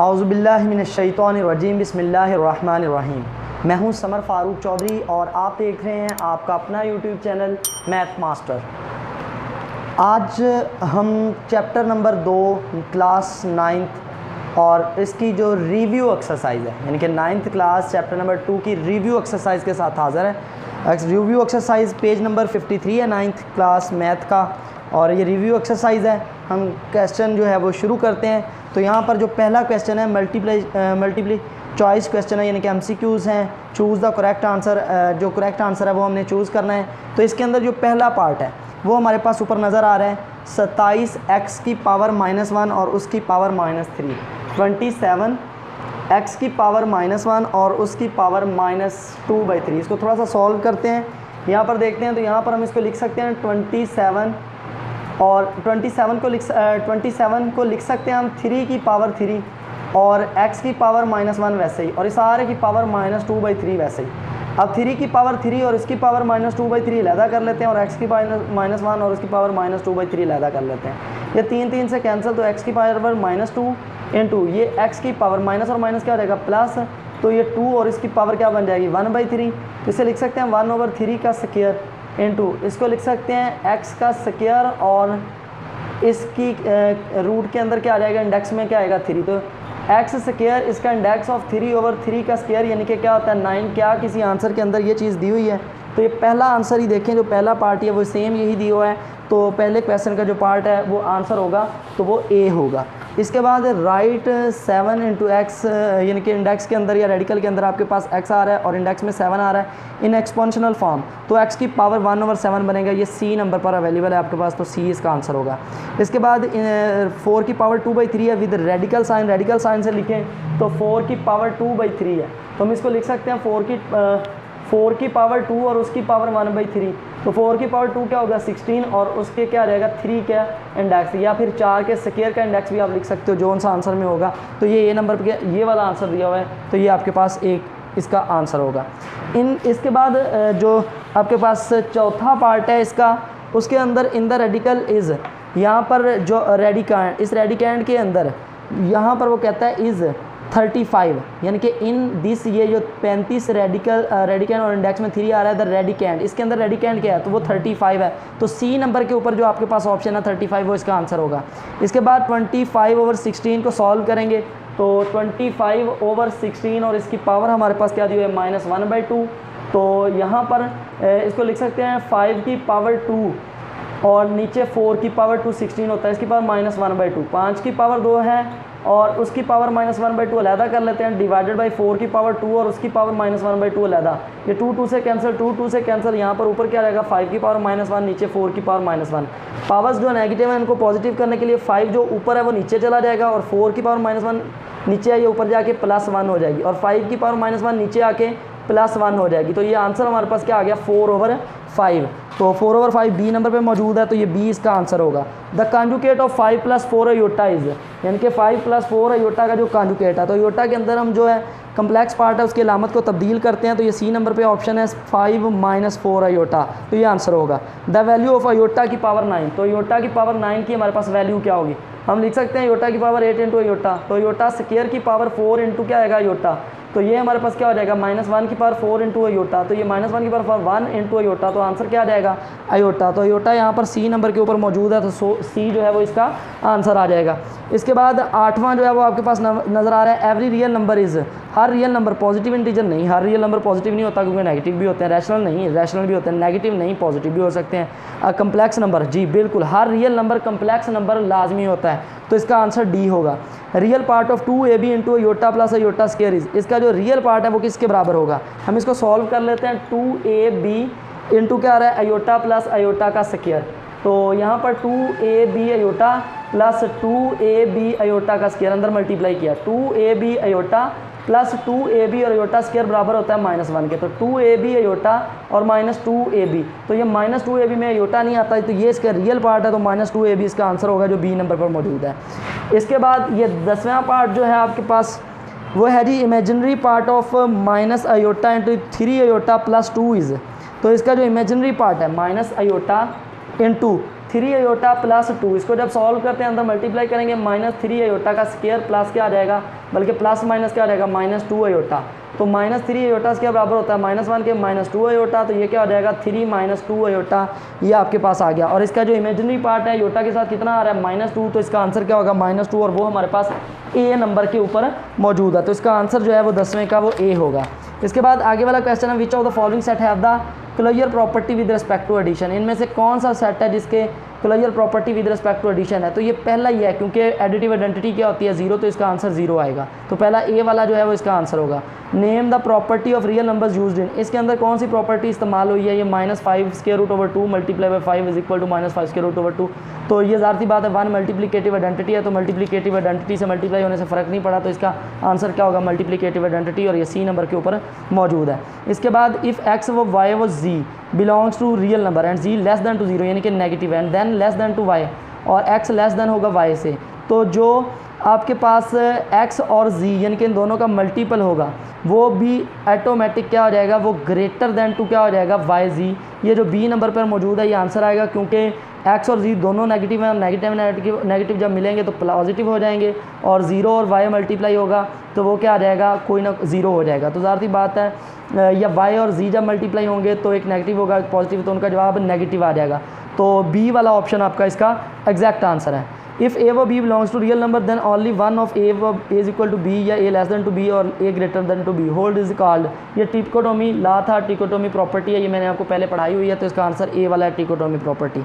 औज़ुबिल्लाहिमिनश्शैतानिर्रजीम बिस्मिल्लाहिर्रहमानिर्रहीम। मैं हूं समर फ़ारूक चौधरी और आप देख रहे हैं आपका अपना यूट्यूब चैनल मैथ मास्टर। आज हम चैप्टर नंबर 2 क्लास 9th और इसकी जो रिव्यू एक्सरसाइज है यानी कि 9th क्लास चैप्टर नंबर 2 की रिव्यू एक्सरसाइज के साथ हाज़िर है। रिव्यू एक्सरसाइज पेज नंबर 53 है 9th क्लास मैथ का और ये रिव्यू एक्सरसाइज है। हम क्वेश्चन जो है वो शुरू करते हैं। तो यहाँ पर जो पहला क्वेश्चन है मल्टीपल चॉइस क्वेश्चन है यानी कि MCQs हैं। चूज़ द करेक्ट आंसर, जो करेक्ट आंसर है वो हमने चूज़ करना है। तो इसके अंदर जो पहला पार्ट है वो हमारे पास ऊपर नज़र आ रहा है 27x की पावर -1 और उसकी पावर -3। 27x की पावर -1 और उसकी पावर -2/3। इसको थोड़ा सा सॉल्व करते हैं। यहाँ पर देखते हैं तो यहाँ पर हम इसको लिख सकते हैं 27 और 27 को लिख सकते हैं हम 3 की पावर 3 और x की पावर -1 वैसे ही और इस सारे की पावर -2/3 वैसे ही। अब 3 की पावर 3 और इसकी पावर -2/3 लैदा कर लेते हैं और x की -1 और उसकी पावर -2/3 लैदा कर लेते हैं। ये 3 से कैंसिल तो x की पावर -2 इंटू ये x की पावर माइनस और माइनस क्या हो जाएगा प्लस, तो ये 2 और इसकी पावर क्या बन जाएगी 1/3। तो इसे लिख सकते हैं 1/3 का स्क्वायर इंटू इसको लिख सकते हैं x का स्क्वायर और इसकी रूट के अंदर क्या आ जाएगा इंडेक्स में क्या आएगा 3। तो x स्क्वायर इसका इंडेक्स ऑफ 3/3 का स्क्वायर यानी कि क्या होता है 9। क्या किसी आंसर के अंदर ये चीज़ दी हुई है। तो ये पहला आंसर ही देखें, जो पहला पार्ट है वो सेम यही दिया हुआ है। तो पहले क्वेश्चन का जो पार्ट है वो आंसर होगा तो वो A होगा। इसके बाद राइट 7 × x यानी कि इंडेक्स के अंदर या रेडिकल के अंदर आपके पास x आ रहा है और इंडेक्स में 7 आ रहा है इन एक्सपोनेंशियल फॉर्म। तो x की पावर 1/7 बनेगा। ये C नंबर पर अवेलेबल है आपके पास, तो C इसका आंसर होगा। इसके बाद 4 की पावर 2/3 है विद रेडिकल साइन से लिखें तो 4 की पावर 2/3 है। तो हम इसको लिख सकते हैं 4 की पावर 2 और उसकी पावर 1/3। तो 4 की पावर 2 क्या होगा 16 और उसके क्या रहेगा 3 का इंडेक्स या फिर 4 के स्क्वायर का इंडेक्स भी आप लिख सकते हो जो सा आंसर में होगा। तो ये नंबर पे ये वाला आंसर दिया हुआ है तो ये आपके पास एक इसका आंसर होगा। इसके बाद जो आपके पास चौथा पार्ट है इसका, उसके अंदर इन द रेडिकल इज़, यहाँ पर जो रेडिकैंड, इस रेडिकैंड के अंदर यहाँ पर वो कहता है इज़ 35 यानी कि इन दिस, ये जो 35 रेडिकैंड और इंडेक्स में 3 आ रहा है द रेडिकैंड, इसके अंदर रेडिकैंड क्या है तो वो 35 है। तो C नंबर के ऊपर जो आपके पास ऑप्शन है 35 वो इसका आंसर होगा। इसके बाद 25/16 को सॉल्व करेंगे तो 25/16 और इसकी पावर हमारे पास क्या दी हुई है -1/2। तो यहाँ पर इसको लिख सकते हैं 5 की पावर 2 और नीचे 4 की पावर 2 16 होता है, इसकी पावर -1/2। 5 की पावर 2 है और उसकी पावर -1/2 अलहदा कर लेते हैं डिवाइडेड बाई 4 की पावर 2 और उसकी पावर -1/2 अलहदा। ये 2 से कैंसिल, 2 से कैंसिल। यहाँ पर ऊपर क्या रहेगा 5 की पावर -1 नीचे 4 की पावर -1। पावर्स जो नेगेटिव है इनको पॉजिटिव करने के लिए 5 जो ऊपर है वो नीचे चला जाएगा और 4 की पावर -1 नीचे है ये ऊपर जाके +1 हो जाएगी और 5 की पावर -1 नीचे आके +1 हो जाएगी। तो ये आंसर हमारे पास क्या आ गया 4/5। तो 4/5 B नंबर पे मौजूद है तो ये B इसका आंसर होगा। The conjugate of 5 + 4 iota is, यानी कि 5 + 4 अयोटा का जो कॉन्जुगेट है तो अयोटा के अंदर हम जो है कम्प्लेक्स पार्ट है उसकी अलामत को तब्दील करते हैं। तो ये C नंबर पे ऑप्शन है 5 - 4 अयोटा, तो ये आंसर होगा। द वैल्यू ऑफ अयोटा की पावर 9, तो अयोटा की पावर 9 की हमारे पास वैल्यू क्या होगी, हम लिख सकते हैं अयोटा की पावर 8 × अयोटा। तो अयोटा स्क्वायर की पावर 4 इंटू क्या आएगा अयोटा, तो ये हमारे पास क्या हो जाएगा -1 की पावर 4 इंटू अयोटा। तो ये -1 की पावर 1 इंटू अयोटा, तो आंसर क्या आ जाएगा अयोटा। तो अयोटा यहाँ पर C नंबर के ऊपर मौजूद है तो C जो है वो इसका आंसर आ जाएगा। इसके बाद 8वां जो है वो आपके पास नज़र आ रहा है every real number is, her real number positive integer नहीं, हर रियल नंबर पॉजिटिव नहीं होता क्योंकि नेगेटिव भी होते हैं, रैशनल नहीं, रैशनल भी होते हैं, नेगेटिव नहीं पॉजिटिव भी हो सकते हैं। कम्प्लेक्स नंबर, जी बिल्कुल हर रियल नंबर कम्प्लेक्स नंबर लाजमी होता है तो इसका आंसर D होगा। Real part of 2AB into iota plus iota square is, इसका जो रियल पार्ट है वो किसके बराबर होगा, हम इसको सॉल्व कर लेते हैं। 2AB इंटू क्या आ रहा है अयोटा प्लस अयोटा का स्क्वायर। तो यहाँ पर 2AB अयोटा प्लस 2AB अयोटा का स्क्वायर अंदर मल्टीप्लाई किया, 2AB अयोटा प्लस 2AB और अयोटा स्क्वायर बराबर होता है -1 के। तो 2AB अयोटा और -2AB, तो ये -2AB में अयोटा नहीं आता है तो ये इसका रियल पार्ट है तो -2AB इसका आंसर होगा जो B नंबर पर मौजूद है। इसके बाद ये 10वां पार्ट जो है आपके पास वो है जी imaginary part of -iota into 3 iota plus 2 is. तो इसका जो इमेजिनरी पार्ट है -अयोटा इंटू 3 अयोटा प्लस 2, इसको जब सॉल्व करते हैं अंदर मल्टीप्लाई करेंगे -3 अयोटा का स्क्वायर प्लस क्या आ जाएगा, बल्कि प्लस माइनस क्या आ जाएगा -2 अयोटा। तो -3 अयोटा के बराबर होता है -1 के -2 अयोटा, तो ये क्या हो जाएगा 3 - 2 अयोटा, ये आपके पास आ गया। और इसका जो इमेजिनरी पार्ट है अयोटा के साथ कितना आ रहा है -2, तो इसका आंसर क्या होगा -2, और वो हमारे पास ए नंबर के ऊपर मौजूद है, तो इसका आंसर जो है वो 10वें का वो ए होगा। इसके बाद आगे वाला क्वेश्चन है, which of the following set have the closure property with respect to addition, इनमें से कौन सा सेट है जिसके closure property with respect to addition है। तो ये पहला ही है, क्योंकि एडिटिव आइडेंटिटी क्या होती है 0, तो इसका आंसर 0 आएगा। तो पहला ए वाला जो है वो इसका आंसर होगा। Name the property of real numbers used in, इसके अंदर कौन सी प्रॉपर्टी इस्तेमाल हुई है, ये -5√2 multiply by 5 is equal to -5√2। तो ये ज़ाती बात है 1 मल्टीप्लिकेटिव आइडेंटिटी है, तो मल्टीप्लिकेटिव आइडेंटिटी से मल्टीप्लाई होने से फ़र्क नहीं पड़ा, तो इसका आंसर क्या होगा मल्टीप्लिकेटिव आइडेंटिटी, और ये सी नंबर के ऊपर मौजूद है। इसके बाद इफ़ एक्स व वाई व z belongs to real number and z less than to 0 यानी कि negative and then less than to y, और x लेस दैन होगा y से, तो जो आपके पास x और z यानी कि इन दोनों का मल्टीपल होगा वो भी ऑटोमेटिक क्या हो जाएगा, वो ग्रेटर दैन टू क्या हो जाएगा yz। ये जो b नंबर पर मौजूद है ये आंसर आएगा, क्योंकि x और z दोनों नेगेटिव हैं, नेगेटिव जब मिलेंगे तो पॉजिटिव हो जाएंगे, और 0 और y मल्टीप्लाई होगा तो वो क्या आ जाएगा, कोई ना 0 हो जाएगा। तो ज़ाती बात है या y और z जब मल्टीप्लाई होंगे तो एक नेगेटिव होगा एक पॉजिटिव, तो उनका जवाब नेगेटिव आ जाएगा। तो बी वाला ऑप्शन आपका इसका एग्जैक्ट आंसर है। इफ़ ए व B belongs to real number then only one of A व A is equal to B, या A less than to B और A greater than to B hold is called, ये trichotomy ला था, टिकोटोमी property है, ये मैंने आपको पहले पढ़ाई हुई है, तो इसका आंसर ए वाला है टिकोटोमी प्रॉपर्टी।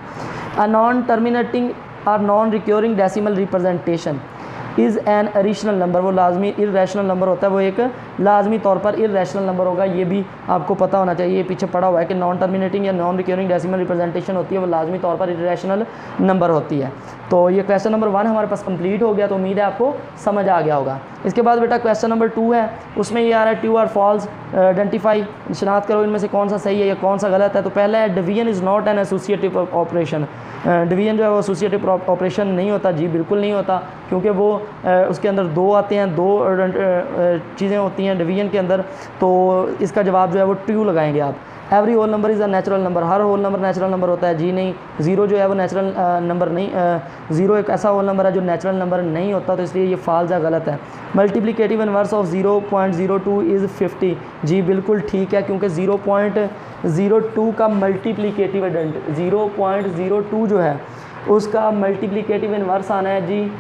अ नॉन टर्मिनेटिंग और non recurring decimal representation is an irrational number, वो लाजमी इरेशनल नंबर होता है, वो एक लाजमी तौर पर इरेशनल नंबर होगा, ये भी आपको पता होना चाहिए। ये पीछे पड़ा हुआ है कि नॉन टर्मिनेटिंग या नॉन रिक्योरिंग डेसिमल रिप्रेजेंटेशन होती है, वो लाजमी तौर पर इरेशनल नंबर होती है। तो ये क्वेश्चन नंबर 1 हमारे पास कंप्लीट हो गया, तो उम्मीद है आपको समझ आ गया होगा। इसके बाद बेटा क्वेश्चन नंबर 2 है, उसमें ये आ रहा है ट्रू और फॉल्स आइडेंटिफाई, शनाख्त करो इनमें से कौन सा सही है या कौन सा गलत है। तो पहला है division is not an associative operation, division जो है वो एसोसिएटिव ऑपरेशन नहीं होता, जी बिल्कुल नहीं होता, क्योंकि वो उसके अंदर 2 आते हैं, 2 चीज़ें होती हैं डिवीजन के अंदर, तो इसका जवाब जो है वो ट्रू लगाएंगे आप। Every whole number is a natural number, हर होल नंबर नेचुरल नंबर होता है, जी नहीं। 0 जो है वो नेचुरल नंबर नहीं, 0 एक ऐसा होल नंबर है जो नेचुरल नंबर नहीं होता, तो इसलिए ये फाल्स या गलत है। मल्टीप्लिकेटिव इनवर्स ऑफ 0.02 इज़ 50, जी बिल्कुल ठीक है, क्योंकि 0.02 का मल्टीप्लिकेटिव 0.02 जो है उसका मल्टीप्लिकेटिव इनवर्स आना है जी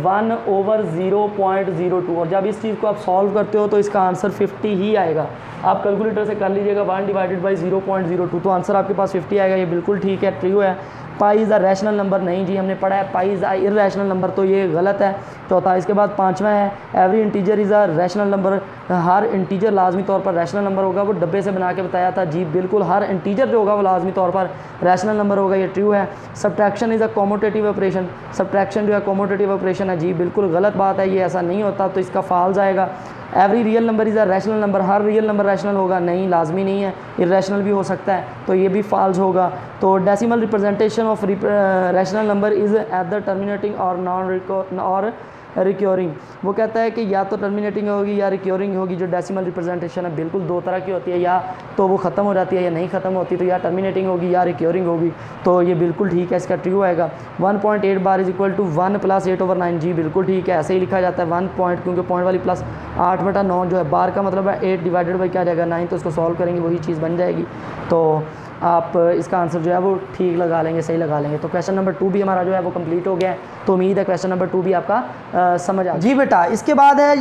1/0.02, और जब इस चीज़ को आप सॉल्व करते हो तो इसका आंसर 50 ही आएगा। आप कैलकुलेटर से कर लीजिएगा 1 डिवाइडेड बाई 0.02, तो आंसर आपके पास 50 आएगा, ये बिल्कुल ठीक है, ट्रू है। पाई इज़ अ रैशनल नंबर, नहीं जी हमने पढ़ा है पाई इज़ अ इरैशनल नंबर, तो ये गलत है। चौथा, इसके बाद 5वां है every integer is a rational number, her integer लाजमी तौर पर रैशनल नंबर होगा, वो डब्बे से बना के बताया था, जी बिल्कुल हर इंटीजर जो होगा वो लाजमी तौर पर रैशनल नंबर होगा, ये ट्रू है। Subtraction is a commutative operation, subtraction जो है कॉमोटेटिव ऑपरेशन है, जी बिल्कुल गलत बात है, ये ऐसा नहीं होता, तो इसका फॉल्स आएगा। Every real number is a rational number, her real number rational होगा, नहीं लाजमी नहीं है, इरेशनल भी हो सकता है, तो ये भी फॉल्स होगा। तो decimal representation of rational number is at the terminating और नॉन और रिक्योरिंग, वो कहता है कि या तो टर्मिनेटिंग होगी या रिक्योरिंग होगी। जो डेसिमल रिप्रेजेंटेशन है बिल्कुल 2 तरह की होती है, या तो वो ख़त्म हो जाती है या नहीं ख़त्म होती, तो या टर्मिनेटिंग होगी या रिक्योरिंग होगी, तो ये बिल्कुल ठीक है, इसका ट्रू आएगा। 1.8 बार इज इक्वल टू 1 + 8/9, जी बिल्कुल ठीक है, ऐसे ही लिखा जाता है 1 पॉइंट, क्योंकि पॉइंट वाली प्लस 8/9 जो है, बार का मतलब है 8 डिवाइडेड बाई क्या जाएगा 9, तो उसको सॉल्व करेंगे वही चीज़ बन जाएगी, तो आप इसका आंसर जो है वो ठीक लगा लेंगे, सही लगा लेंगे। तो क्वेश्चन नंबर 2 भी हमारा जो है वो कंप्लीट हो गया है, तो उम्मीद है क्वेश्चन नंबर 2 भी आपका समझ आ जी बेटा। इसके बाद है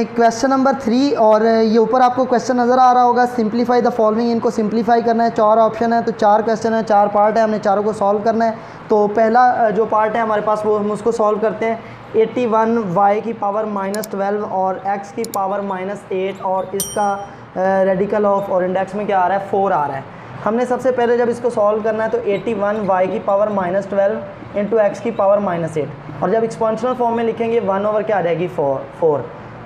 क्वेश्चन नंबर 3, और ये ऊपर आपको क्वेश्चन नज़र आ रहा होगा, सिंप्लीफाई द फॉलोइंग, इनको सिंप्लीफाई करना है। 4 ऑप्शन है, तो 4 क्वेश्चन है, 4 पार्ट है, हमने चारों को सॉल्व करना है। तो पहला जो पार्ट है हमारे पास वो हम उसको सॉल्व करते हैं। 81 y की पावर -12 और x की पावर -8, और इसका रेडिकल ऑफ और इंडेक्स में क्या आ रहा है 4 आ रहा है। हमने सबसे पहले जब इसको सॉल्व करना है तो 81 y की पावर -12 इंटू एक्स की पावर -8, और जब एक्सपोनेंशियल फॉर्म में लिखेंगे 1 ओवर क्या आ जाएगी 4।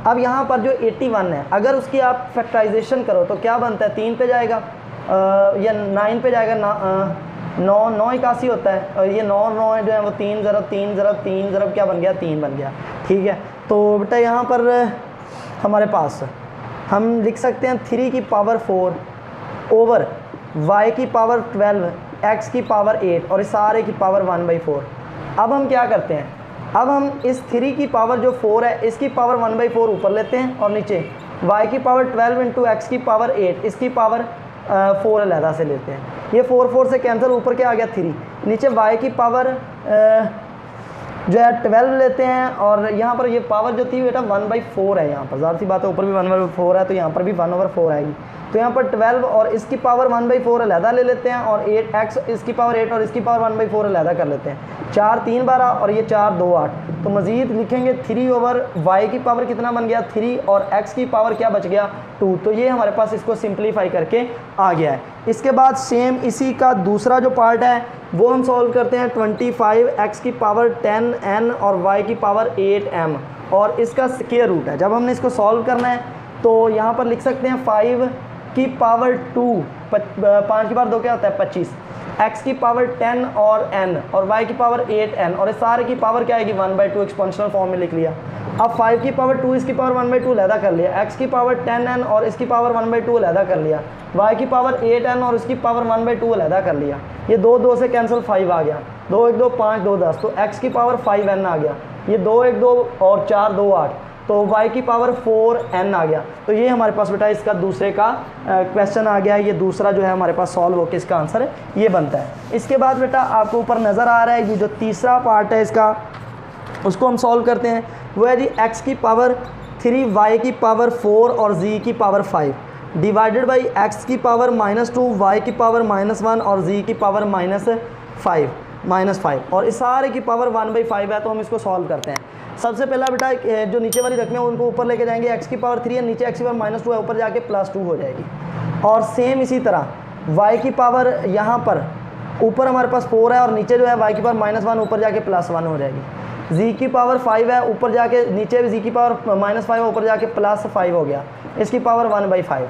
अब यहाँ पर जो 81 है, अगर उसकी आप फैक्टराइजेशन करो तो क्या बनता है, 3 पे जाएगा या 9 पे जाएगा, 9 81 होता है, और ये 9 जो है वो 3 ज़रब क्या बन गया 3 बन गया, ठीक है। तो बेटा यहाँ पर हमारे पास हम लिख सकते हैं 3 की पावर 4 ओवर y की पावर 12 x की पावर 8 और इस सारे की पावर 1/4। अब हम क्या करते हैं, अब हम इस 3 की पावर जो 4 है इसकी पावर 1/4 ऊपर लेते हैं और नीचे y की पावर 12 इंटू एक्स की पावर 8 इसकी पावर 4 अलहदा से लेते हैं। ये 4 से कैंसिल, ऊपर क्या आ गया 3, नीचे y की पावर जो है 12 लेते हैं और यहाँ पर ये पावर जो थी बेटा 1/4 है। यहाँ पर ज़ाहिर सी बात है ऊपर भी 1/4 है तो यहाँ पर भी 1/4 आएगी। तो यहाँ पर 12 और इसकी पावर 1/4 अलहदा ले लेते हैं और 8x इसकी पावर 8 और इसकी पावर 1/4 अलहदा कर लेते हैं। 4 3 12 और ये 4 2 8। तो मज़ीद लिखेंगे 3/y की पावर कितना बन गया 3 और x की पावर क्या बच गया 2। तो ये हमारे पास इसको सिंप्लीफाई करके आ गया है। इसके बाद सेम इसी का दूसरा जो पार्ट है वो हम सॉल्व करते हैं। 25x की पावर 10n और y की पावर 8m और इसका स्क्वायर रूट है। जब हमने इसको सॉल्व करना है तो यहाँ पर लिख सकते हैं 5 की पावर 2, 5 की पावर 2 क्या होता है 25, x की पावर 10 और n और y की पावर 8n और इस सारे की पावर क्या आएगी 1/2 एक्सपोनेंशियल फॉर्म में लिख लिया। अब 5 की पावर 2 इसकी पावर 1/2 अलहदा कर लिया, x की पावर 10n और इसकी पावर 1/2 अलहदा कर लिया, y की पावर 8n और इसकी पावर 1/2 अलहदा कर लिया। ये 2 2 से कैंसिल 5 आ गया, 2 1 2 5 2 10 तो x की पावर 5n आ गया। ये 2 1 2 और 4 2 8 तो y की पावर 4n आ गया। तो ये हमारे पास बेटा इसका दूसरे का क्वेश्चन आ गया। ये दूसरा जो है हमारे पास सॉल्व होकर इसका आंसर है ये बनता है। इसके बाद बेटा आपको ऊपर नज़र आ रहा है ये जो तीसरा पार्ट है इसका उसको हम सॉल्व करते हैं। वो है जी x की पावर 3 y की पावर 4 और z की पावर 5 डिवाइडेड बाई x की पावर -2 y की पावर -1 और z की पावर -5 और इस सारे की पावर 1/5 है। तो हम इसको सॉल्व करते हैं। सबसे पहला बेटा जो नीचे वाली रकमें उनको ऊपर लेके जाएंगे। x की पावर 3 है, नीचे x की पावर -2 है, ऊपर जाके +2 हो जाएगी। और सेम इसी तरह y की पावर यहाँ पर ऊपर हमारे पास 4 है और नीचे जो है y की पावर -1 ऊपर जाके +1 हो जाएगी। z की पावर 5 है, ऊपर जाके नीचे z की पावर -5 है, ऊपर जाके +5 हो गया, इसकी पावर 1/5।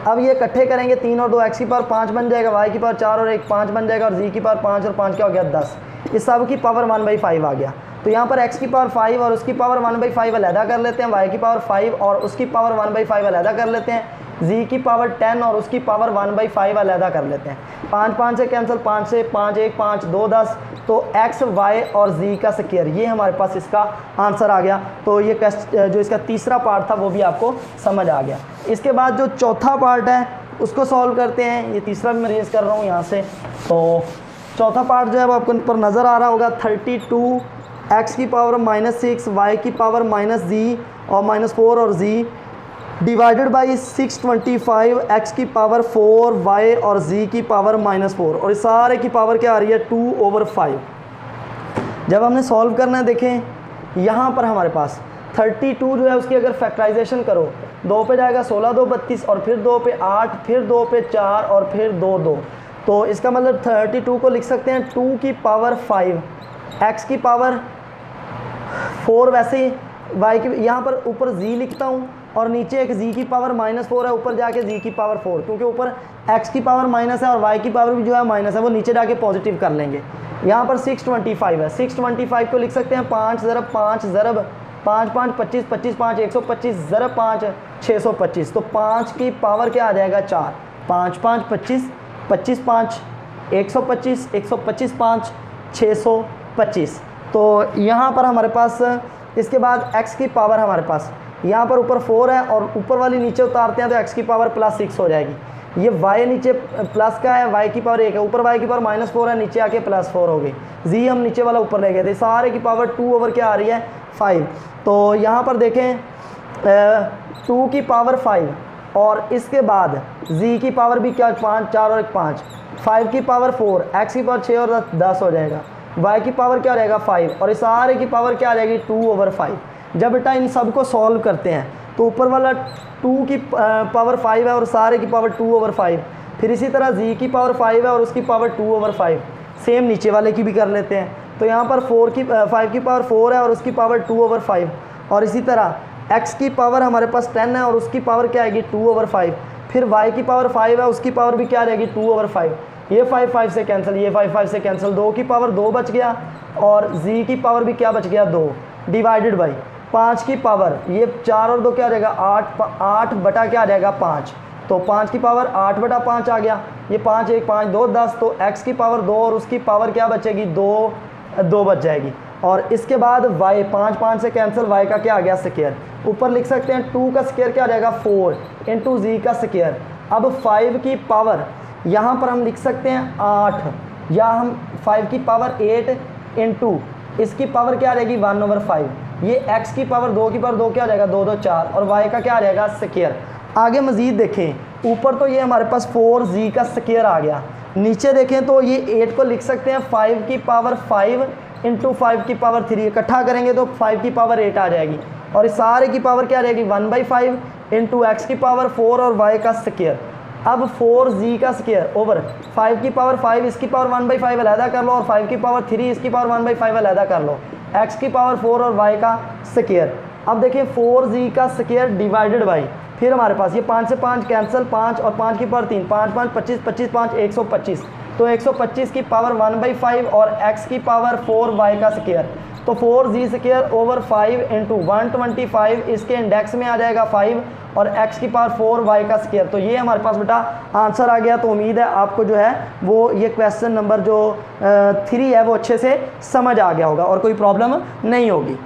अब ये इकट्ठे करेंगे 3 और 2 x की पावर 5 बन जाएगा, y की पावर 4 और 1 5 बन जाएगा और z की पावर 5 और 5 क्या हो गया 10। इस सब की पावर 1/5 आ गया। तो यहाँ पर x की पावर 5 और उसकी पावर 1/5 अलहदा कर लेते हैं, y की पावर 5 और उसकी पावर 1/5 अलहदा कर लेते हैं, z की पावर 10 और उसकी पावर 1/5 अलहदा कर लेते हैं। 5 5 से कैंसिल, 5 से 5 1 5 2 10 तो x y और z का स्क्वायर ये हमारे पास इसका आंसर आ गया। तो ये जो इसका तीसरा पार्ट था वो भी आपको समझ आ गया। इसके बाद जो चौथा पार्ट है उसको सॉल्व करते हैं। ये तीसरा भी मैं रेज कर रहा हूँ यहाँ से। तो चौथा पार्ट जो है वो आपको ऊपर नज़र आ रहा होगा। 32 x की पावर -6 y की पावर -z और -4 और z डिवाइडेड बाई 625 x की पावर 4 y और z की पावर -4 और इस सारे की पावर क्या आ रही है 2/5। जब हमने सॉल्व करना है देखें यहाँ पर हमारे पास 32 जो है उसकी अगर फैक्टराइजेशन करो 2 पे जाएगा 16 2 32 और फिर 2 पे 8 फिर 2 पे 4 और फिर 2 2। तो इसका मतलब 32 को लिख सकते हैं 2 की पावर 5 x की पावर 4 वैसे ही y की यहाँ पर ऊपर z लिखता हूँ और नीचे एक z की पावर -4 है, ऊपर जाके z की पावर 4 क्योंकि ऊपर x की पावर माइनस है और y की पावर भी जो है माइनस है वो नीचे जाके पॉजिटिव कर लेंगे। यहाँ पर 625 है, 625 को लिख सकते हैं 5 ज़रब 5 ज़रब 5 5 25 25 5 125 ज़रब 5 625। तो 5 की पावर क्या आ जाएगा 4, 5 5 25 25 5 125 125 5 625। तो यहाँ पर हमारे पास इसके बाद x की पावर हमारे पास यहाँ पर ऊपर 4 है और ऊपर वाली नीचे उतारते हैं तो x की पावर +6 हो जाएगी। ये y नीचे प्लस का है, y की पावर 1 है, ऊपर y की पावर -4 है, नीचे आके +4 हो गई। z हम नीचे वाला ऊपर ले गए थे, सारे की पावर 2 ओवर क्या आ रही है 5। तो यहाँ पर देखें 2 की पावर 5 और इसके बाद z की पावर भी क्या 5 4 और 1 5, 5 की पावर 4, x की पावर 6 और 10 हो जाएगा, y की पावर क्या हो जाएगा 5 और इस सारे की पावर क्या आ जाएगी 2/5। जब बेटा इन सब को सॉल्व करते हैं तो ऊपर वाला 2 की पावर 5 है और सारे की पावर 2/5, फिर इसी तरह z की पावर 5 है और उसकी पावर 2/5, सेम नीचे वाले की भी कर लेते हैं। तो यहाँ पर 5 की पावर 4 है और उसकी पावर 2/5 और इसी तरह x की पावर हमारे पास 10 है और उसकी पावर क्या आएगी 2/5, फिर y की पावर 5 है उसकी पावर भी क्या रहेगी 2/5। ये 5 5 से कैंसिल, ये 5 5 से कैंसिल, 2 की पावर 2 बच गया और z की पावर भी क्या बच गया 2 डिवाइडेड बाई 5 की पावर ये 4 और 2 क्या आ जाएगा 8 8 बटा क्या आ जाएगा 5 तो 5 की पावर 8/5 आ गया, ये 5 1 5 2 10, तो x की पावर 2 और उसकी पावर क्या बचेगी 2 बच जाएगी। और इसके बाद y 5 5 से कैंसिल, y का क्या आ गया स्क्वायर। ऊपर लिख सकते हैं 2 का स्क्वायर क्या आ जाएगा 4 इंटू जी का स्क्वायर। अब 5 की पावर यहाँ पर हम लिख सकते हैं 8, या हम 5 की पावर 8 इंटू इसकी पावर क्या आ जाएगी 1/5, ये x की पावर 2 की पावर 2 क्या आ जाएगा 2 2 4, और y का क्या आ जाएगा स्क्वायर। आगे मज़ीद देखें, ऊपर तो ये हमारे पास 4g का स्क्वायर आ गया, नीचे देखें तो ये 8 को लिख सकते हैं 5 की पावर 5 इंटू 5 की पावर 3, इकट्ठा करेंगे तो 5 की पावर 8 आ जाएगी, और इस सारे की पावर क्या आ जाएगी 1/5 इंटू एक्स की पावर 4 और y का स्क्वायर। अब 4g का स्क्वायर ओवर 5 की पावर 5 इसकी पावर 1/5 अलहदा कर लो, और 5 की पावर 3 इसकी पावर 1/5 अलहदा कर लो, x की पावर 4 और y का स्क्वायर। अब देखिए 4g का स्क्वायर डिवाइडेड बाई, फिर हमारे पास ये 5 से 5 कैंसिल, 5 और 5 की पावर 3, 5 5 25 25 5 125, तो 125 की पावर 1/5 और x की पावर 4y का स्क्वायर, तो 4g स्क्वायर ओवर 5 इंटू 125, इसके इंडेक्स में आ जाएगा 5 और x की पावर 4y का स्क्वायर। तो ये हमारे पास बेटा आंसर आ गया। तो उम्मीद है आपको जो है वो ये क्वेश्चन नंबर जो 3 है वो अच्छे से समझ आ गया होगा और कोई प्रॉब्लम नहीं होगी।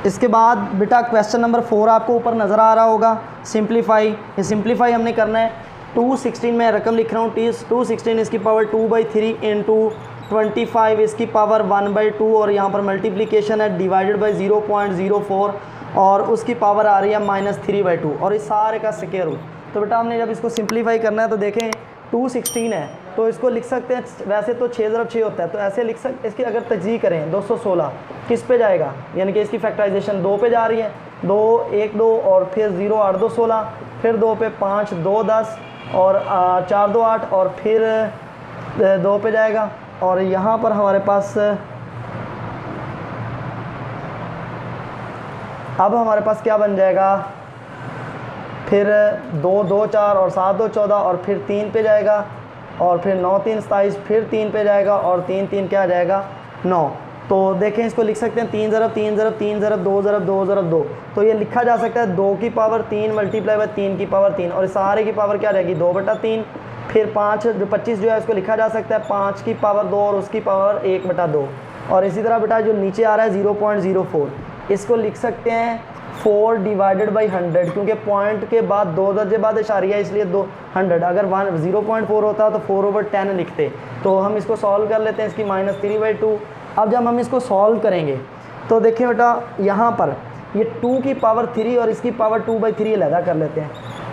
इसके बाद बेटा क्वेश्चन नंबर 4 आपको ऊपर नज़र आ रहा होगा, सिंप्लीफाई। ये सिंप्लीफाई हमने करना है, 216 में रकम लिख रहा हूँ, 216 इसकी पावर 2/3 इंटू 25 इसकी पावर 1/2, और यहाँ पर मल्टीप्लिकेशन है डिवाइडेड बाई 0.04 और उसकी पावर आ रही है -3/2 और इस सारे का स्क्वायर रूट। तो बेटा हमने जब इसको सिंप्लीफाई करना है तो देखें 216 है तो इसको लिख सकते हैं, वैसे तो 6/6 होता है तो ऐसे लिख सकते, इसकी अगर तजी करें 216 किस पे जाएगा, यानी कि इसकी फैक्टराइजेशन 2 पे जा रही है, 2 1 2 और फिर 0 8 2 16, फिर 2 पे 5 2 10 और 4 2 8 और फिर 2 पे जाएगा, और यहाँ पर हमारे पास अब हमारे पास क्या बन जाएगा, फिर 2 2 4 और 7 2 14 और फिर 3 पे जाएगा, और फिर 9 3 27 फिर 3 पे जाएगा, और 3 3 क्या आ जाएगा 9। तो देखें इसको लिख सकते हैं 3 ज़रब 3 ज़रब 3 ज़रब 2 ज़रब 2 ज़रब 2, तो ये लिखा जा सकता है 2 की पावर 3 मल्टीप्लाई बाई 3 की पावर 3, और सारे की पावर क्या रहेगी 2/3। फिर 5 जो 25 जो है इसको लिखा जा सकता है 5 की पावर 2 और उसकी पावर 1/2, और इसी तरह बेटा जो नीचे आ रहा है 0.04 इसको लिख सकते हैं 4 डिवाइडेड बाई 100, क्योंकि पॉइंट के बाद 2 दर्जे बाद इशारिया इसलिए 200, अगर 0.4 होता तो 4/10 लिखते। तो हम इसको सॉल्व कर लेते हैं, इसकी -3/2। अब जब हम इसको सॉल्व करेंगे तो देखिए बेटा यहाँ पर ये 2 की पावर 3 और इसकी पावर 2/3 अलहदा कर लेते हैं,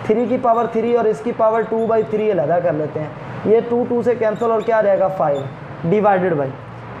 3 की पावर 3 और इसकी पावर 2/3 अलहदा कर लेते हैं, ये 2 2 से कैंसिल और क्या आ जाएगा 5 डिवाइडेड बाई।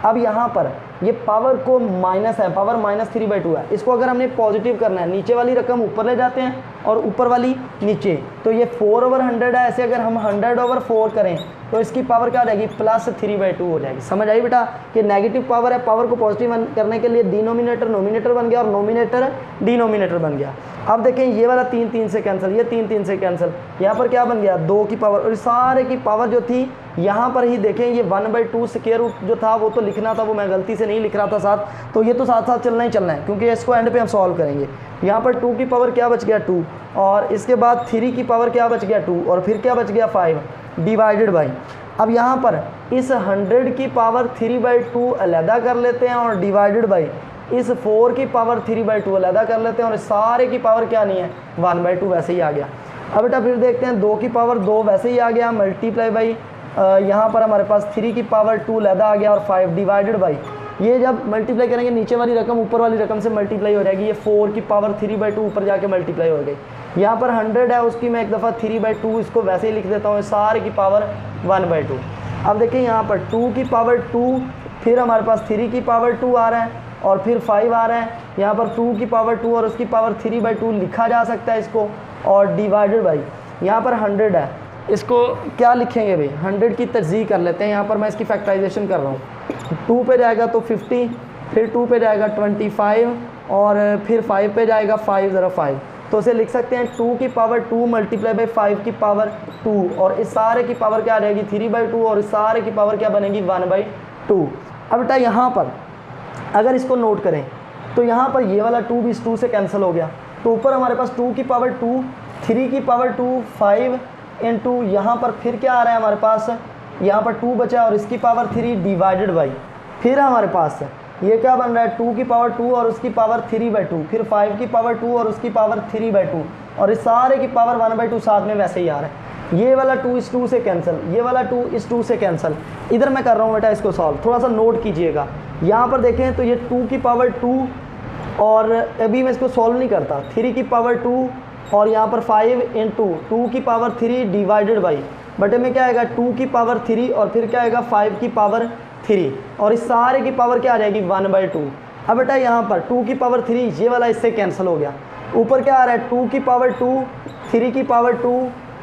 अब यहाँ पर ये पावर को माइनस है, पावर -3/2 है, इसको अगर हमने पॉजिटिव करना है नीचे वाली रकम ऊपर ले जाते हैं और ऊपर वाली नीचे, तो ये 4/100 है, ऐसे अगर हम 100/4 करें तो इसकी पावर क्या हो जाएगी +3/2 हो जाएगी। समझ आई बेटा कि नेगेटिव पावर है, पावर को पॉजिटिव करने के लिए डिनोमिनेटर नोमिनेटर बन गया और नोमिनेटर डिनोमिनेटर बन गया। अब देखें ये वाला 3 3 से कैंसिल, ये 3 3 से कैंसिल, यहाँ पर क्या बन गया 2 की पावर, और सारे की पावर जो थी यहाँ पर ही देखें ये 1/2 स्क्वायर रूट जो था वो तो लिखना था, वो मैं गलती से नहीं लिख रहा था साथ, तो ये तो साथ साथ चलना ही चलना है क्योंकि इसको एंड पे हम सॉल्व करेंगे। यहाँ पर 2 की पावर क्या बच गया 2, और इसके बाद 3 की पावर क्या बच गया 2, और फिर क्या बच गया 5 डिवाइडेड बाई। अब यहाँ पर इस 100 की पावर 3/2 अलहदा कर लेते हैं और डिवाइडेड बाई इस 4 की पावर 3/2 अलहदा कर लेते हैं, और सारे की पावर क्या नहीं है 1/2 वैसे ही आ गया। अब बेटा फिर देखते हैं 2 की पावर 2 वैसे ही आ गया, मल्टीप्लाई बाई यहाँ पर हमारे पास 3 की पावर 2 अलहदा आ गया और 5 डिवाइडेड बाई, ये जब मल्टीप्लाई करेंगे नीचे वाली रकम ऊपर वाली रकम से मल्टीप्लाई हो जाएगी, ये 4 की पावर 3/2 ऊपर जाके मल्टीप्लाई हो गई। यहाँ पर 100 है उसकी मैं एक दफ़ा 3/2 इसको वैसे ही लिख देता हूँ, सारे की पावर 1/2। अब देखिए यहाँ पर 2 की पावर 2, फिर हमारे पास 3 की पावर 2 आ रहा है और फिर 5 आ रहा है, यहाँ पर 2 की पावर 2 और उसकी पावर 3/2 लिखा जा सकता है इसको, और डिवाइडेड बाई यहाँ पर 100 है, इसको क्या लिखेंगे भाई 100 की तर्जीह कर लेते हैं। यहाँ पर मैं इसकी फैक्टराइजेशन कर रहा हूँ, 2 पे जाएगा तो 50, फिर 2 पे जाएगा 25 और फिर 5 पे जाएगा 5 ज़रा 5, तो उसे लिख सकते हैं 2 की पावर 2 मल्टीप्लाई बाई 5 की पावर 2, और इस सारे की पावर क्या रहेगी 3/2 और इस सारे की पावर क्या बनेगी 1/2। अब बेटा यहाँ पर अगर इसको नोट करें तो यहाँ पर ये वाला 2 भी इस 2 से कैंसिल हो गया, तो ऊपर हमारे पास 2 की पावर 2, 3 की पावर 2, 5 इंटू यहाँ पर फिर क्या आ रहा है हमारे पास, यहाँ पर 2 बचा और इसकी पावर 3 डिवाइडेड बाई, फिर हमारे पास ये क्या बन रहा है 2 की पावर 2 और उसकी पावर 3/2, फिर 5 की पावर 2 और उसकी पावर 3/2, और इस सारे की पावर 1/2 साथ में वैसे ही आ रहा है। ये वाला 2 इस 2 से कैंसिल, ये वाला 2 इस 2 से कैंसिल। इधर मैं कर रहा हूँ बेटा इसको सॉल्व, थोड़ा सा नोट कीजिएगा। यहाँ पर देखें तो ये 2 की पावर 2 और अभी मैं इसको सॉल्व नहीं करता, 3 की पावर 2 और यहाँ पर 5 इंटू 2 की पावर 3 डिवाइडेड बाई, बटे में क्या आएगा 2 की पावर 3 और फिर क्या आएगा 5 की पावर 3, और इस सारे की पावर क्या आ जाएगी 1/2। अब बेटा यहाँ पर 2 की पावर 3 ये वाला इससे कैंसिल हो गया, ऊपर क्या आ रहा है 2 की पावर 2, 3 की पावर 2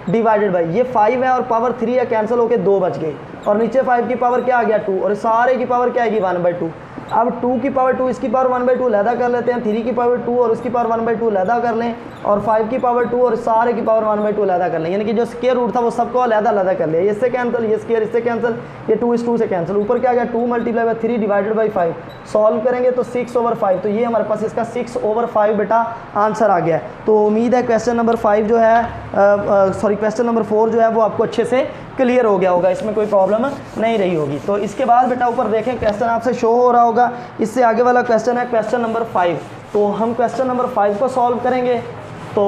डिवाइडेड बाई, ये 5 है और पावर 3 है, कैंसिल होकर 2 बच गई, और नीचे 5 की पावर क्या आ गया 2, और सारे की पावर क्या आएगी 1/2। अब 2 की पावर 2 इसकी पावर 1/2 लैदा कर लेते हैं, 3 की पावर 2 और उसकी पावर 1/2 लैदा कर लें, और 5 की पावर 2 और सारे की पावर 1/2 लैदा कर लें, यानी कि जो स्क्वायर रूट था वो सबको लैदा कर लिया, इससे कैंसिल, ये स्क्वायर इससे कैंसिल, ये 2 इस 2 से कैंसिल, ऊपर क्या आ गया 2 multiply by 3 divided by 5, solve करेंगे तो 6/5, तो ये हमारे पास इसका 6/5 बेटा आंसर आ गया है। तो उम्मीद है क्वेश्चन नंबर 5 जो है क्वेश्चन नंबर 4 जो है वो आपको अच्छे से क्लियर हो गया होगा, इसमें कोई प्रॉब्लम नहीं रही होगी। तो इसके बाद बेटा ऊपर देखें क्वेश्चन आपसे शो हो रहा होगा, इससे आगे वाला क्वेश्चन है क्वेश्चन नंबर 5। तो हम क्वेश्चन नंबर 5 को सॉल्व करेंगे। तो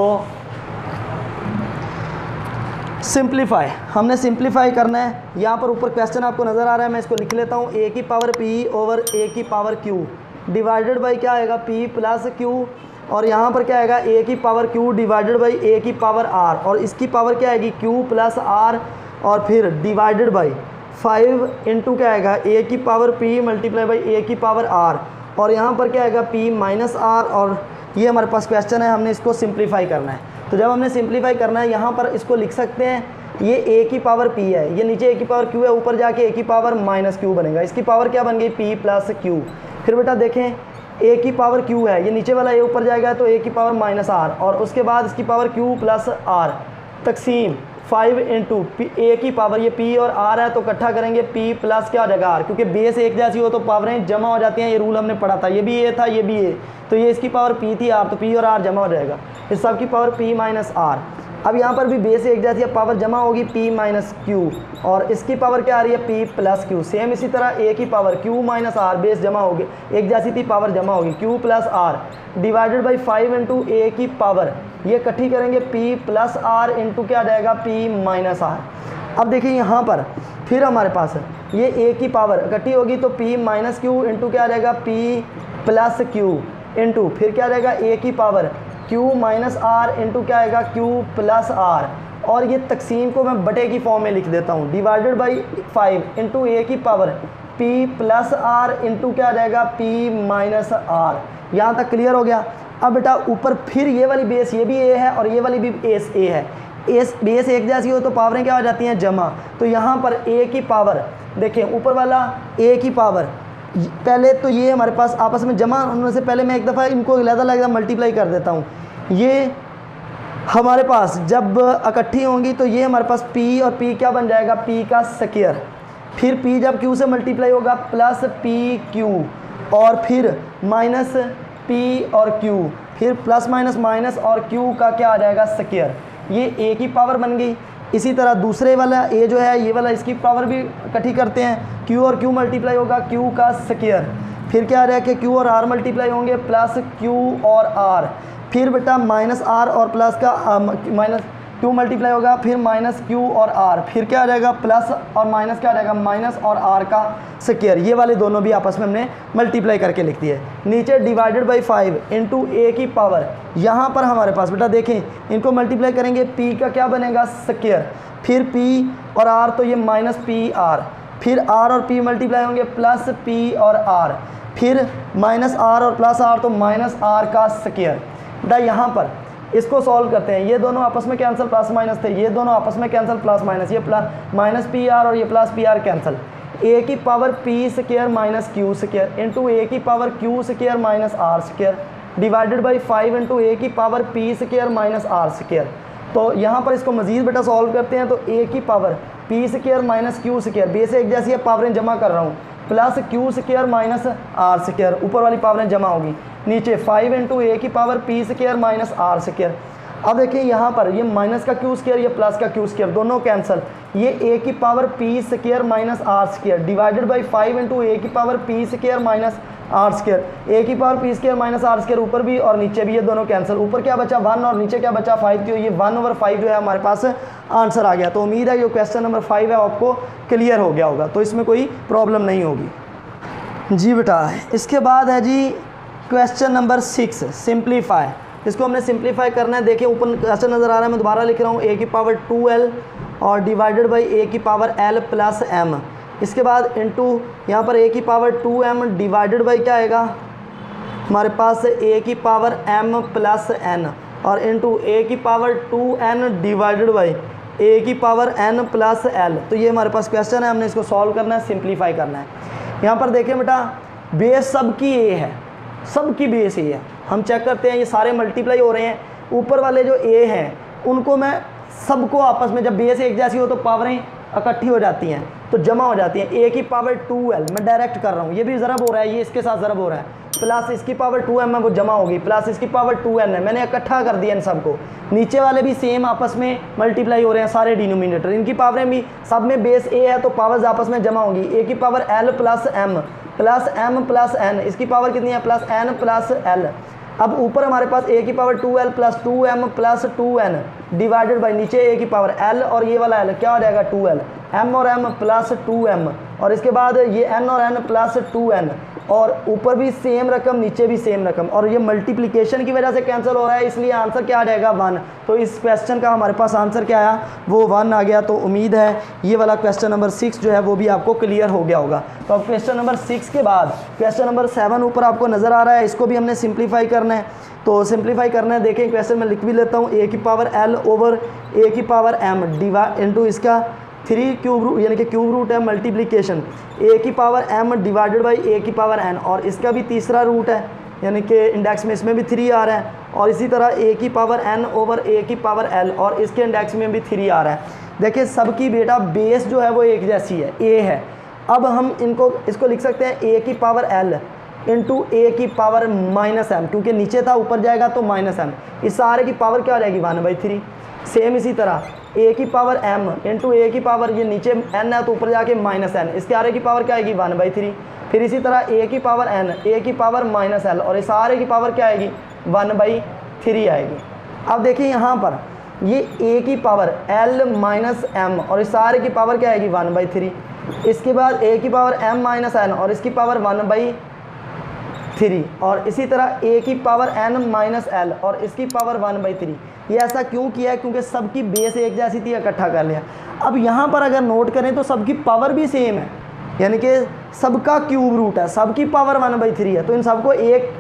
सिंप्लीफाई, हमने सिंप्लीफाई करना है। यहाँ पर ऊपर क्वेश्चन आपको नज़र आ रहा है, मैं इसको लिख लेता हूँ, a की पावर p ओवर a की पावर q डिवाइडेड बाई क्या आएगा p प्लस q, और यहाँ पर क्या आएगा a की power q divided by a की पावर r, और इसकी पावर क्या आएगी q प्लस r, और फिर डिवाइडेड बाई 5 इंटू क्या आएगा a की power p multiply by a की पावर r, और यहाँ पर क्या आएगा p माइनस r, और ये हमारे पास क्वेश्चन है, हमने इसको सिंप्लीफाई करना है। तो जब हमने सिंप्लीफाई करना है यहाँ पर इसको लिख सकते हैं, ये a की पावर p है, ये नीचे a की पावर q है, ऊपर जाके a की पावर माइनस q बनेगा, इसकी पावर क्या बन गई p प्लस q। फिर बेटा देखें a की पावर q है, ये नीचे वाला a ऊपर जाएगा तो a की पावर माइनस r, और उसके बाद इसकी पावर q प्लस r तकसीम 5 इंटू a की पावर, ये p और r है तो इकट्ठा करेंगे p प्लस क्या हो जाएगा r, क्योंकि बेस एक जैसी हो तो पावरें जमा हो जाती हैं, ये रूल हमने पढ़ा था, ये भी a था ये भी a, तो ये इसकी पावर p थी r, तो p और r जमा हो जाएगा, इस सब की पावर p माइनस r। अब यहाँ पर भी बेस एक जैसी है, पावर जमा होगी p माइनस q, और इसकी पावर क्या आ रही है p प्लस q। सेम इसी तरह a की power q minus r, base जमा होगी, एक जैसी थी पावर जमा होगी, q plus r divided by 5 into a की पावर, ये इकट्ठी करेंगे p प्लस r इंटू क्या आ जाएगा p माइनस r। अब देखिए यहाँ पर फिर हमारे पास ये a की पावर इकट्ठी होगी तो p माइनस q इंटू क्या आ जाएगा p प्लस q इंटू फिर क्या आ जाएगा a की power q minus r into क्या आएगा q प्लस r, और ये तकसीम को मैं बटे की फॉर्म में लिख देता हूँ, डिवाइडेड बाई 5 इंटू a की power p plus r into क्या आ जाएगा p माइनस r। यहाँ तक क्लियर हो गया। अब बेटा ऊपर फिर ये वाली बेस ये भी a है और ये वाली भी बेस a है, बेस एक जैसी हो तो पावरें क्या हो जाती हैं जमा, तो यहाँ पर a की पावर देखें, ऊपर वाला a की पावर, पहले तो ये हमारे पास आपस में जमा होने से पहले मैं एक दफ़ा इनको अलग मल्टीप्लाई कर देता हूँ। ये हमारे पास जब इकट्ठी होंगी तो ये हमारे पास p और p क्या बन जाएगा p का स्क्वायर, फिर p जब q से मल्टीप्लाई होगा प्लस pq, और फिर माइनस p और q, फिर प्लस माइनस माइनस और q का क्या आ जाएगा स्क्वायर, ये a की पावर बन गई। इसी तरह दूसरे वाला a जो है ये वाला, इसकी पावर भी इकट्ठी करते हैं, q और q मल्टीप्लाई होगा q का स्क्वायर, फिर क्या आ रहा है कि q और r मल्टीप्लाई होंगे प्लस q और r, फिर बेटा माइनस r और प्लस का माइनस q मल्टीप्लाई होगा, फिर माइनस q और r, फिर क्या आ जाएगा प्लस और माइनस क्या आ जाएगा माइनस और r का स्क्वायर, ये वाले दोनों भी आपस में हमने मल्टीप्लाई करके लिख दिए। नीचे डिवाइडेड बाई 5 इंटू a की पावर, यहाँ पर हमारे पास बेटा देखें इनको मल्टीप्लाई करेंगे, p का क्या बनेगा स्क्वायर, फिर p और r तो ये माइनस p r, फिर r और p मल्टीप्लाई होंगे प्लस p और r, फिर माइनस r और प्लस r तो माइनस r का स्क्वायर। बेटा यहाँ पर इसको सॉल्व करते हैं, ये दोनों आपस में कैंसिल प्लस माइनस थे, ये दोनों आपस में कैंसिल प्लस माइनस, ये प्लस माइनस पी आर और ये plus P R cancel, a की power p square minus q square into a की power q square minus r square divided by 5 into a की power p square minus r square. तो यहाँ पर इसको मजीद बेटा सॉल्व करते हैं, तो a की power p square minus q square, base एक जैसी है पावरें जमा कर रहा हूँ, plus Q square minus R square, ऊपर वाली पावरें जमा होगी, नीचे 5 इंटू ए की power P square minus R square. अब देखिए यहाँ पर ये माइनस का क्यू स्क्वायर, ये प्लस का क्यू स्क्वायर, दोनों कैंसिल, ये ए की power P square minus R square divided by 5 into A की power P square minus R square, A की power P square minus R square ऊपर भी और नीचे भी, ये दोनों कैंसिल, ऊपर क्या बचा 1 और नीचे क्या बचा 5, तो ये 1/5 जो है हमारे पास आंसर आ गया। तो उम्मीद है जो क्वेश्चन नंबर 5 है आपको क्लियर हो गया होगा, तो इसमें कोई प्रॉब्लम नहीं होगी जी बेटा। इसके बाद है जी क्वेश्चन नंबर 6 सिंप्लीफाई। इसको हमने सिंप्लीफाई करना है। देखिए ऊपर क्वेश्चन नज़र आ रहा है, मैं दोबारा लिख रहा हूँ, ए की पावर 2l और डिवाइडेड बाई ए की पावर l प्लस m, इसके बाद इनटू यहाँ पर ए की पावर 2m डिवाइडेड बाई क्या आएगा हमारे पास ए की पावर m प्लस n और इनटू ए की पावर 2n डिवाइडेड बाई ए की पावर n प्लस l। तो ये हमारे पास क्वेश्चन है, हमने इसको सॉल्व करना है, सिंप्लीफाई करना है। यहाँ पर देखिए बेटा बेस सबकी ए है, सबकी बेस ए है, हम चेक करते हैं ये सारे मल्टीप्लाई हो रहे हैं, ऊपर वाले जो ए हैं उनको मैं सबको आपस में, जब बेस एक जैसी हो तो पावरें इकट्ठी हो जाती हैं तो जमा हो जाती हैं। ए की पावर 2l मैं डायरेक्ट कर रहा हूँ, ये भी ज़रब हो रहा है, ये इसके साथ ज़रब हो रहा है, प्लस इसकी पावर 2m है वो जमा होगी, प्लस इसकी पावर 2n है, मैंने इकट्ठा कर दिया इन सबको। नीचे वाले भी सेम आपस में मल्टीप्लाई हो रहे हैं सारे डिनोमिनेटर, इनकी पावरें भी सब में बेस ए है तो पावर्स आपस में जमा होगी। ए की power l plus m plus n, इसकी पावर कितनी है प्लस n प्लस l। अब ऊपर हमारे पास ए की power 2l plus 2m plus 2n divided by नीचे ए की पावर l और ये वाला l क्या हो जाएगा 2l, m और m प्लस 2m और इसके बाद ये n और n प्लस 2n और ऊपर भी सेम रकम नीचे भी सेम रकम, और ये मल्टीप्लिकेशन की वजह से कैंसिल हो रहा है, इसलिए आंसर क्या आ जाएगा 1। तो इस क्वेश्चन का हमारे पास आंसर क्या आया वो 1 आ गया। तो उम्मीद है ये वाला क्वेश्चन नंबर 6 जो है वो भी आपको क्लियर हो गया होगा। तो अब क्वेश्चन नंबर 6 के बाद क्वेश्चन नंबर 7 ऊपर आपको नज़र आ रहा है, इसको भी हमने सिंप्लीफाई करना है। तो सिंप्लीफाई करना है, देखें क्वेश्चन में लिख भी लेता हूँ, ए की पावर l ओवर ए की पावर m डिवाइड इंटू इसका 3 क्यूब रूट यानी कि क्यूब रूट है मल्टीप्लिकेशन ए की पावर m डिवाइडेड बाई ए की पावर n और इसका भी तीसरा रूट है यानी कि इंडेक्स में इसमें भी 3 आ रहा है, और इसी तरह ए की पावर n ओवर ए की पावर l और इसके इंडेक्स में भी 3 आ रहा है। देखिए सबकी बेटा बेस जो है वो एक जैसी है, ए है। अब हम इसको लिख सकते हैं ए की पावर l इंटू ए की पावर माइनस m, क्योंकि नीचे था ऊपर जाएगा तो माइनस m, इस सारे की पावर क्या हो जाएगी 1/3। सेम इसी तरह ए की पावर m इंटू ए की पावर, ये नीचे n है तो ऊपर जाके माइनस n, इसके आरे की पावर क्या आएगी 1/3। फिर इसी तरह ए की पावर n ए की पावर माइनस l और इस सारे की पावर क्या आएगी 1/3 आएगी। अब देखिए यहाँ पर ये ए की पावर l माइनस m और इस सारे की पावर क्या आएगी 1/3। इसके बाद ए की पावर m माइनस n और इसकी पावर 1/3 और इसी तरह ए की पावर n माइनस l और इसकी पावर 1/3। ये ऐसा क्यों किया है क्योंकि सबकी बेस एक जैसी थी, इकट्ठा कर लिया। अब यहाँ पर अगर नोट करें तो सबकी पावर भी सेम है, यानी कि सबका क्यूब रूट है, सबकी पावर 1/3 है, तो इन सबको एक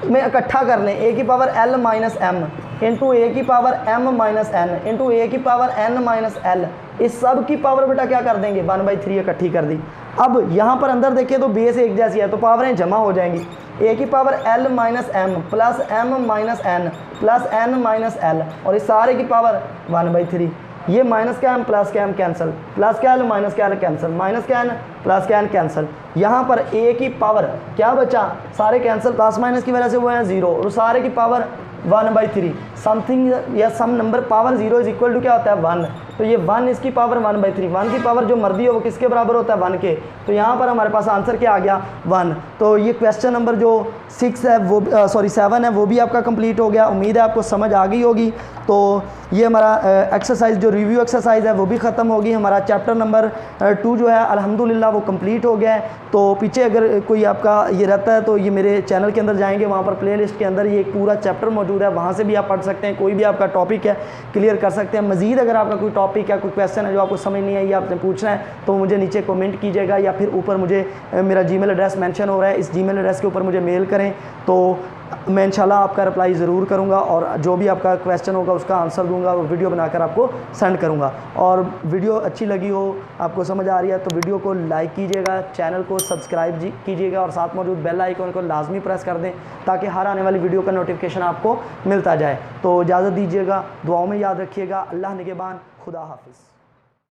में इकट्ठा कर लें। ए की power l minus m into A की power m minus n into A की पावर n माइनस l, इस सब की पावर बेटा क्या कर देंगे 1/3 इकट्ठी कर दी। अब यहाँ पर अंदर देखिए तो बेस एक जैसी है तो पावरें जमा हो जाएंगी। ए की power l minus m plus m minus n plus n minus l और इस सारे की पावर 1/3। ये माइनस का m प्लस का m कैंसिल, प्लस का l माइनस का l कैंसिल, माइनस का n प्लस का n कैंसिल। यहाँ पर a की पावर क्या बचा, सारे कैंसिल, प्लस माइनस की वजह से वो है 0 और सारे की पावर 1/3। समथिंग या some number power 0 is equal to क्या होता है 1, तो ये 1 इसकी पावर 1/3। 1 की पावर जो मर्जी हो वो किसके बराबर होता है 1 के, तो यहाँ पर हमारे पास आंसर क्या आ गया 1। तो ये क्वेश्चन नंबर जो 6 है वो 7 है वो भी आपका कंप्लीट हो गया। उम्मीद है आपको समझ आ गई होगी। तो ये हमारा एक्सरसाइज जो रिव्यू एक्सरसाइज है वो भी ख़त्म होगी। हमारा चैप्टर नंबर 2 जो है अल्हम्दुलिल्लाह वो कंप्लीट हो गया है। तो पीछे अगर कोई आपका ये रहता है तो ये मेरे चैनल के अंदर जाएंगे, वहाँ पर प्लेलिस्ट के अंदर ये एक पूरा चैप्टर मौजूद है, वहाँ से भी आप पढ़ सकते हैं, कोई भी आपका टॉपिक है क्लियर कर सकते हैं। मज़ीद अगर आपका कोई टॉपिक है, कोई क्वेश्चन है जो आपको समझ नहीं आई, आपने पूछना है तो मुझे नीचे कमेंट कीजिएगा या फिर ऊपर मुझे मेरा जीमेल एड्रेस मेंशन हो रहा है, इस जीमेल एड्रेस के ऊपर मुझे मेल करें तो मैं इंशाल्लाह आपका रिप्लाई ज़रूर करूंगा और जो भी आपका क्वेश्चन होगा उसका आंसर दूंगा, वो वीडियो बनाकर आपको सेंड करूंगा। और वीडियो अच्छी लगी हो, आपको समझ आ रही है तो वीडियो को लाइक कीजिएगा, चैनल को सब्सक्राइब कीजिएगा और साथ मौजूद बेल आइकन को लाजमी प्रेस कर दें ताकि हर आने वाली वीडियो का नोटिफिकेशन आपको मिलता जाए। तो इजाज़त दीजिएगा, दुआओं में याद रखिएगा। अल्लाह निगहबान, खुदा हाफिज़।